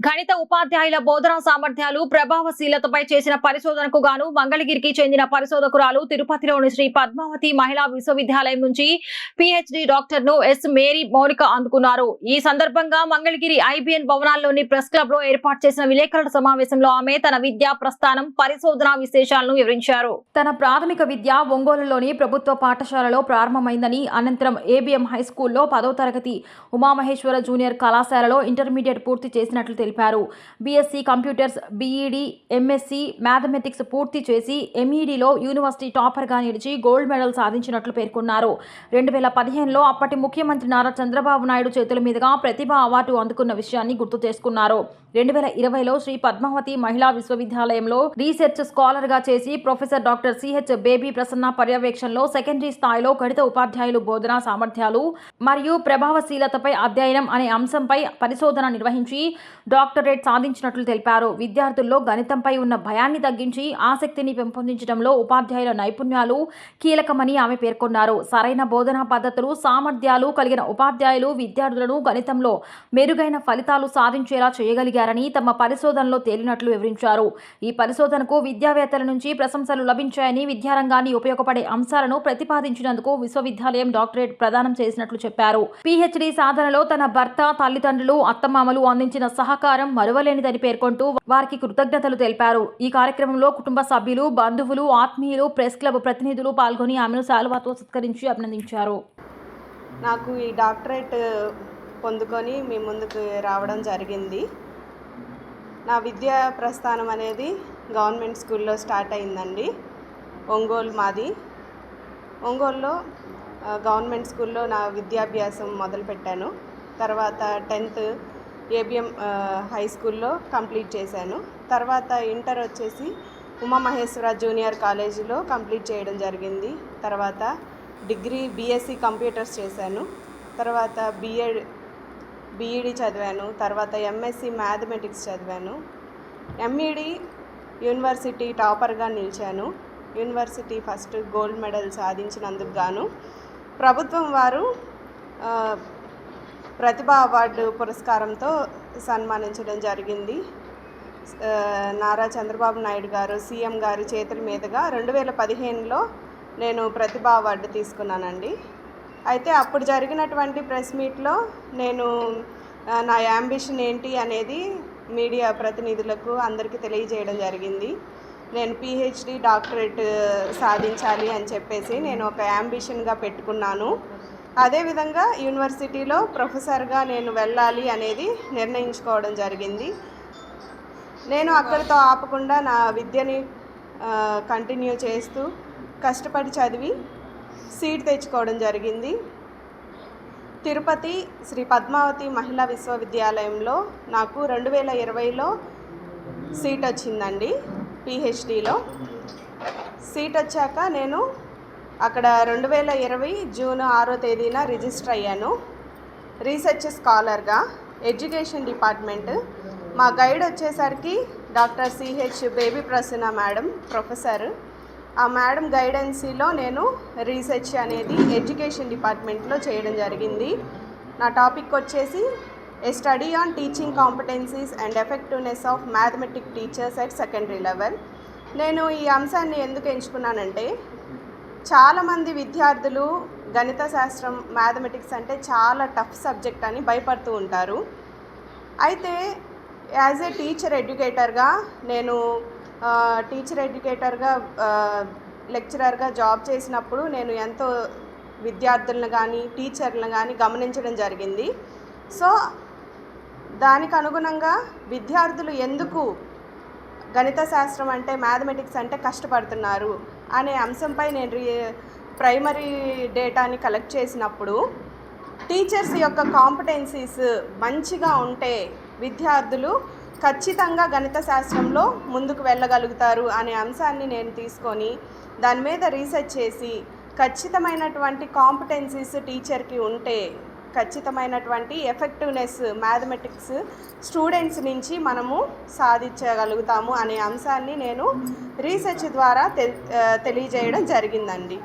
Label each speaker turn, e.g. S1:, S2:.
S1: గణిత ఉపాధ్యాయుల బోధనా సామర్థ్యాలు ప్రభావశీలతపై చేసిన పరిశోధనకు గాను మంగళగిరికి చెందిన పరిశోధకురాలు తిరుపతిలోని శ్రీ పద్మావతి మహిళా విశ్వవిద్యాలయం నుంచి పిహెచ్డి డాక్టర్ ను ఎస్ మేరీ మౌనిక అందుకున్నారు. ఈ సందర్భంగా మంగళగిరి ఐబిఎన్ భవనాల్లోని ప్రెస్ క్లబ్ లో ఏర్పాటు చేసిన విలేకరుల సమావేశంలో ఆమె తన విద్యా ప్రస్థానం, పరిశోధన విశేషాలను వివరించారు. తన ప్రాథమిక విద్య ఒంగోలులోని ప్రభుత్వ పాఠశాలలో ప్రారంభమైందని, అనంతరం ఏబిఎం హై స్కూల్లో 10వ తరగతి, ఉమామహేశ్వర జూనియర్ కళాశాలలో ఇంటర్మీడియట్ పూర్తి చేసినట్లు తెలిపారు. BSc computers, BEd, MSc mathematics పూర్తి చేసి ఎంఈడీలో యూనివర్సిటీ టాపర్గా నిలిచి గోల్డ్ మెడల్ సాధించినట్లు పేర్కొన్నారు. 2015లో అప్పటి ముఖ్యమంత్రి నారా చంద్రబాబు నాయుడు చేతుల మీదుగా ప్రతిభా అవార్డు అందుకున్న విషయాన్ని గుర్తు చేసుకున్నారు. 2020లో శ్రీ పద్మావతి మహిళా విశ్వవిద్యాలయంలో రీసెర్చ్ స్కాలర్గా చేసి professor doctor CH Baby Prasanna పర్యవేక్షణలో సెకండరీ స్థాయిలో గణిత ఉపాధ్యాయులు బోధనా సామర్థ్యాలు మరియు ప్రభావశీలతపై అధ్యయనం అనే అంశంపై పరిశోధన నిర్వహించి డాక్టరేట్ సాధించినట్లు తెలిపారు. విద్యార్థుల్లో గణితంపై ఉన్న భయాన్ని తగ్గించి ఆసక్తిని పెంపొందించడంలో ఉపాధ్యాయుల నైపుణ్యాలు కీలకమని ఆమె పేర్కొన్నారు. సరైన బోధనా పద్ధతులు, సామర్థ్యాలు కలిగిన ఉపాధ్యాయులు విద్యార్థులను గణితంలో మెరుగైన ఫలితాలు సాధించేలా చేయగలిగారని తమ పరిశోధనలో తేలినట్లు వివరించారు. ఈ పరిశోధనకు విద్యావేత్తల నుంచి ప్రశంసలు లభించాయని, విద్యారంగాన్ని ఉపయోగపడే అంశాలను ప్రతిపాదించినందుకు విశ్వవిద్యాలయం డాక్టరేట్ ప్రదానం చేసినట్లు చెప్పారు. పిహెచ్డి సాధనలో తన భర్త, తల్లిదండ్రులు, అత్తమామలు అందించిన సహకారం మరువలేనిదని పేర్కొంటూ వారికి కృతజ్ఞతలు తెలిపారు. ఈ కార్యక్రమంలో కుటుంబ సభ్యులు, బంధువులు, ఆత్మీయులు, ప్రెస్ క్లబ్ ప్రతినిధులు పాల్గొని ఆమెను శాలువాతో సత్కరించి అభినందించారు.
S2: నాకు ఈ డాక్టరేట్ పొందుకొని మీ ముందుకు రావడం జరిగింది. నా విద్యా ప్రస్థానం అనేది గవర్నమెంట్ స్కూల్లో స్టార్ట్ అయిందండి. ఒంగోలు మాది. ఒంగోలులో గవర్నమెంట్ స్కూల్లో నా విద్యాభ్యాసం మొదలుపెట్టాను. తర్వాత 10th ఏబిఎం హై స్కూల్లో కంప్లీట్ చేశాను. తర్వాత ఇంటర్ వచ్చేసి ఉమామహేశ్వర జూనియర్ కాలేజీలో కంప్లీట్ చేయడం జరిగింది. తర్వాత డిగ్రీ బీఎస్సీ కంప్యూటర్స్ చేశాను. తర్వాత బీఈడీ చదివాను. తర్వాత ఎంఎస్సీ మ్యాథమెటిక్స్ చదివాను. ఎంఈడీ యూనివర్సిటీ టాపర్గా నిలిచాను. యూనివర్సిటీ ఫస్ట్ గోల్డ్ మెడల్ సాధించినందుకు గాను ప్రభుత్వం వారు ప్రతిభా అవార్డు పురస్కారంతో సన్మానించడం జరిగింది. నారా చంద్రబాబు నాయుడు గారు సీఎం గారి చేతుల మీదుగా 2015లో నేను ప్రతిభా అవార్డు తీసుకున్నానండి. అయితే అప్పుడు జరిగినటువంటి ప్రెస్ మీట్లో నేను నా యాంబిషన్ ఏంటి అనేది మీడియా ప్రతినిధులకు అందరికీ తెలియజేయడం జరిగింది. నేను పిహెచ్డి డాక్టరేట్ సాధించాలి అని చెప్పేసి నేను ఒక యాంబిషన్గా పెట్టుకున్నాను. అదేవిధంగా యూనివర్సిటీలో ప్రొఫెసర్గా నేను వెళ్ళాలి అనేది నిర్ణయించుకోవడం జరిగింది. నేను అక్కడితో ఆపకుండా నా విద్యని కంటిన్యూ చేస్తూ కష్టపడి చదివి సీట్ తెచ్చుకోవడం జరిగింది. తిరుపతి శ్రీ పద్మావతి మహిళా విశ్వవిద్యాలయంలో నాకు 2020లో సీట్ వచ్చిందండి. పిహెచ్డిలో సీట్ వచ్చాక నేను అక్కడ 2020 జూన్ 6వ తేదీన రిజిస్టర్ అయ్యాను రీసెర్చ్ స్కాలర్గా. Education department. మా గైడ్ వచ్చేసరికి doctor CH Baby Prasanna madam, professor. ఆ మేడం గైడెన్సీలో నేను రీసెర్చ్ అనేది ఎడ్యుకేషన్ డిపార్ట్మెంట్లో చేయడం జరిగింది. నా టాపిక్ వచ్చేసి a study on teaching competencies and effectiveness of mathematic teachers at secondary level. నేను ఈ అంశాన్ని ఎందుకు ఎంచుకున్నానంటే, చాలామంది విద్యార్థులు గణిత శాస్త్రం, మ్యాథమెటిక్స్ అంటే చాలా టఫ్ సబ్జెక్ట్ అని భయపడుతూ ఉంటారు. అయితే యాజ్ ఏ టీచర్ ఎడ్యుకేటర్గా నేను లెక్చరర్గా జాబ్ చేసినప్పుడు నేను ఎంతో విద్యార్థులను కానీ టీచర్లను కానీ గమనించడం జరిగింది. సో దానికి అనుగుణంగా విద్యార్థులు ఎందుకు గణిత శాస్త్రం అంటే, మ్యాథమెటిక్స్ అంటే కష్టపడుతున్నారు అనే అంశంపై నేను ప్రైమరీ డేటాని కలెక్ట్ చేసినప్పుడు టీచర్స్ యొక్క కాంపిటెన్సీస్ మంచిగా ఉంటే విద్యార్థులు ఖచ్చితంగా గణిత శాస్త్రంలో ముందుకు వెళ్ళగలుగుతారు అనే అంశాన్ని నేను తీసుకొని దాని మీద రీసెర్చ్ చేసి ఖచ్చితమైనటువంటి కాంపిటెన్సీస్ టీచర్కి ఉంటే ఖచ్చితమైనటువంటి ఎఫెక్టివ్నెస్ మ్యాథమెటిక్స్ స్టూడెంట్స్ నుంచి మనము సాధించగలుగుతాము అనే అంశాన్ని నేను రీసెర్చ్ ద్వారా తెలియజేయడం జరిగిందండి.